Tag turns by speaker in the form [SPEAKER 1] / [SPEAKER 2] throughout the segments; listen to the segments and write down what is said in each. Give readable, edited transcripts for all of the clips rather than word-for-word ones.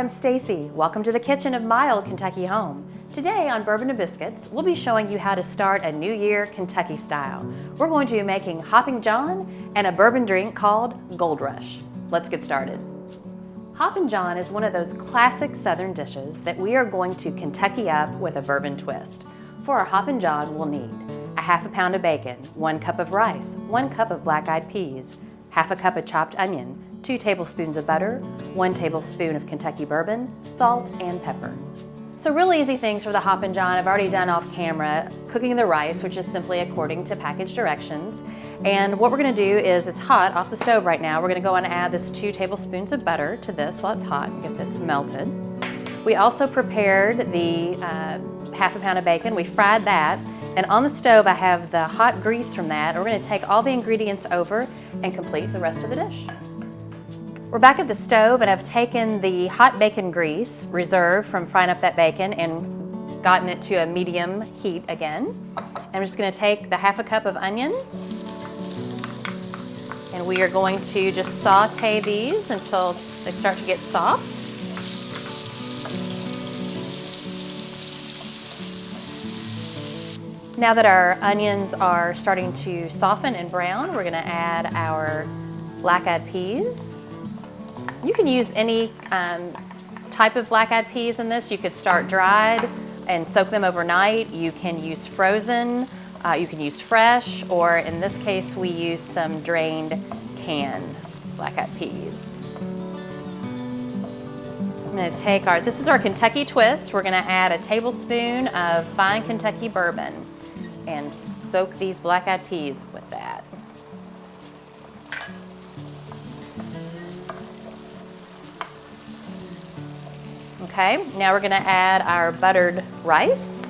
[SPEAKER 1] I'm Stacy. Welcome to the kitchen of my old Kentucky home. Today on Bourbon and Biscuits, we'll be showing you how to start a New Year Kentucky style. We're going to be making Hoppin John and a bourbon drink called Gold Rush. Let's get started. Hoppin John is one of those classic Southern dishes that we are going to Kentucky up with a bourbon twist. For our Hoppin John, we'll need a half a pound of bacon, 1 cup of rice, 1 cup of black-eyed peas, half a cup of chopped onion, 2 tablespoons of butter, 1 tablespoon of Kentucky bourbon, salt, and pepper. So real easy things for the Hoppin John I've already done off camera. Cooking the rice, which is simply according to package directions. And what we're gonna do is, it's hot off the stove right now, we're gonna go and add this 2 tablespoons of butter to this while it's hot and get this melted. We also prepared the half a pound of bacon. We fried that. And on the stove, I have the hot grease from that. We're gonna take all the ingredients over and complete the rest of the dish. We're back at the stove, and I've taken the hot bacon grease reserved from frying up that bacon and gotten it to a medium heat again. And I'm just gonna take the half a cup of onion, and we are going to just saute these until they start to get soft. Now that our onions are starting to soften and brown, we're gonna add our black-eyed peas. You can use any type of black-eyed peas in this. You could start dried and soak them overnight. You can use frozen, you can use fresh, or in this case we use some drained canned black-eyed peas. I'm gonna take this is our Kentucky twist. We're gonna add a tablespoon of fine Kentucky bourbon and soak these black-eyed peas with that. Okay, now we're gonna add our buttered rice.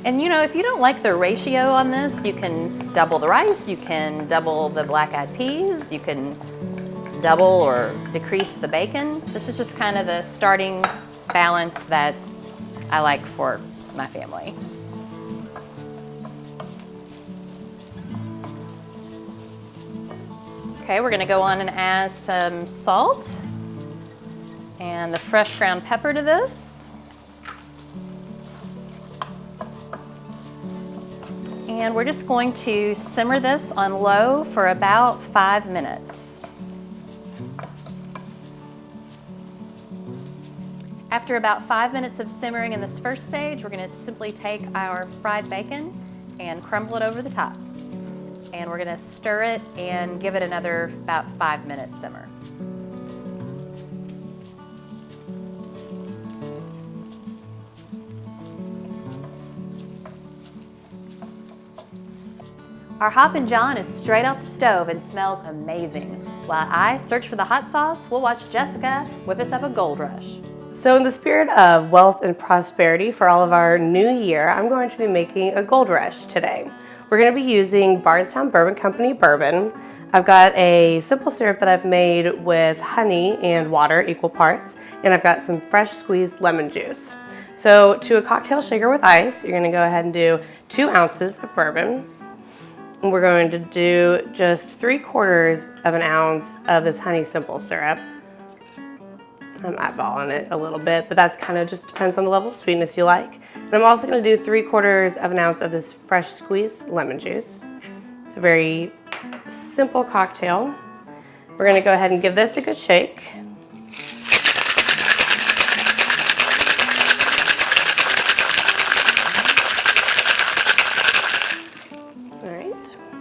[SPEAKER 1] And you know, if you don't like the ratio on this, you can double the rice, you can double the black-eyed peas, you can double or decrease the bacon. This is just kind of the starting balance that I like for my family. Okay, we're gonna go on and add some salt and the fresh ground pepper to this. And we're just going to simmer this on low for about 5 minutes. After about 5 minutes of simmering in this first stage, we're gonna simply take our fried bacon and crumble it over the top. And we're gonna stir it and give it another about 5 minutes simmer. Our Hoppin John is straight off the stove and smells amazing. While I search for the hot sauce, we'll watch Jessica whip us up a Gold Rush.
[SPEAKER 2] So in the spirit of wealth and prosperity for all of our new year, I'm going to be making a Gold Rush today. We're going to be using Bardstown Bourbon Company bourbon. I've got a simple syrup that I've made with honey and water, equal parts, and I've got some fresh squeezed lemon juice. So to a cocktail shaker with ice, you're going to go ahead and do 2 ounces of bourbon. And we're going to do just 3/4 of an ounce of this honey simple syrup. I'm eyeballing it a little bit, but that's kind of just depends on the level of sweetness you like. And I'm also going to do 3/4 of an ounce of this fresh squeezed lemon juice. It's a very simple cocktail. We're going to go ahead and give this a good shake.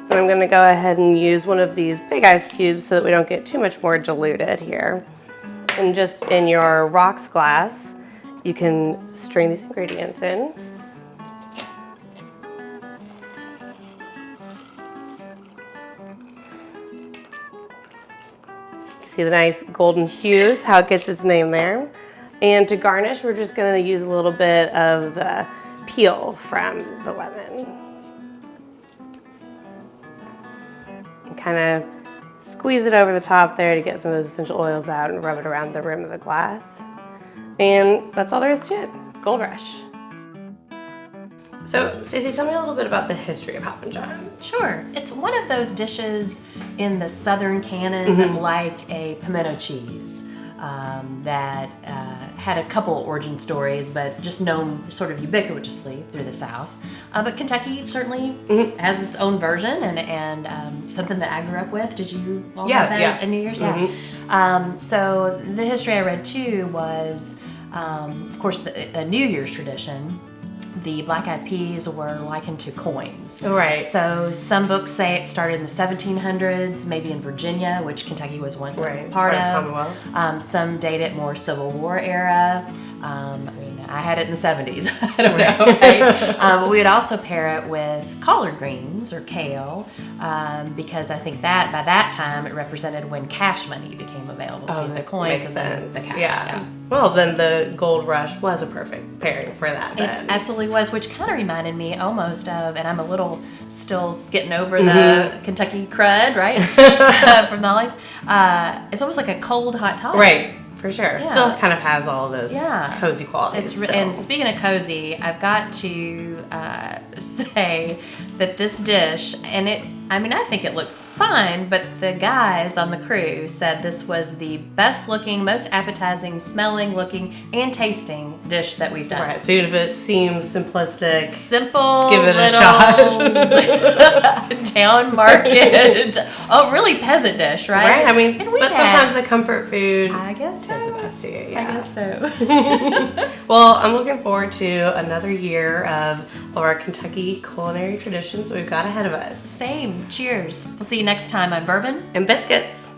[SPEAKER 2] And I'm going to go ahead and use one of these big ice cubes so that we don't get too much more diluted here. And just in your rocks glass, you can strain these ingredients in. See the nice golden hues, how it gets its name there. And to garnish, we're just going to use a little bit of the peel from the lemon. Kind of squeeze it over the top there to get some of those essential oils out and rub it around the rim of the glass. And that's all there is to it. Gold Rush. So, Stacey, tell me a little bit about the history of Hoppin John.
[SPEAKER 1] Sure. It's one of those dishes in the Southern canon like a pimento cheese. that had a couple origin stories, but just known sort of ubiquitously through the South. But Kentucky certainly has its own version, and something that I grew up with. Did you all have that at New Year's? Yeah. So the history I read too was, of course, a New Year's tradition. The black-eyed peas were likened to coins.
[SPEAKER 2] Right.
[SPEAKER 1] So some books say it started in the 1700s, maybe in Virginia, which Kentucky was once a part of.
[SPEAKER 2] Commonwealth.
[SPEAKER 1] Some date it more Civil War era. I had it in the 70s. I don't know, right? But we would also pair it with collard greens or kale, because I think that by that time it represented when cash money became available. So you had the coins and then the cash.
[SPEAKER 2] Yeah. Well, then the gold rush was a perfect pairing for that. Then.
[SPEAKER 1] It absolutely was, which kind of reminded me almost of, and I'm a little still getting over the Kentucky crud, right? From the Ollies. It's almost like a cold hot toddy.
[SPEAKER 2] Right. For sure.
[SPEAKER 1] Yeah.
[SPEAKER 2] Still kind of has all those cozy qualities.
[SPEAKER 1] And speaking of cozy, I've got to say that this dish, and I think it looks fine, but the guys on the crew said this was the best looking, most appetizing, smelling, looking, and tasting dish that we've done.
[SPEAKER 2] Right. So even if it seems simplistic,
[SPEAKER 1] simple,
[SPEAKER 2] give it a
[SPEAKER 1] shot. Town market. Oh, really peasant dish, right?
[SPEAKER 2] Right. I mean, but sometimes the comfort food.
[SPEAKER 1] I guess so.
[SPEAKER 2] Is the best to you. Yeah.
[SPEAKER 1] I guess so.
[SPEAKER 2] Well, I'm looking forward to another year of our Kentucky culinary traditions that we've got ahead of us.
[SPEAKER 1] Same. Cheers. We'll see you next time on Bourbon
[SPEAKER 2] and Biscuits.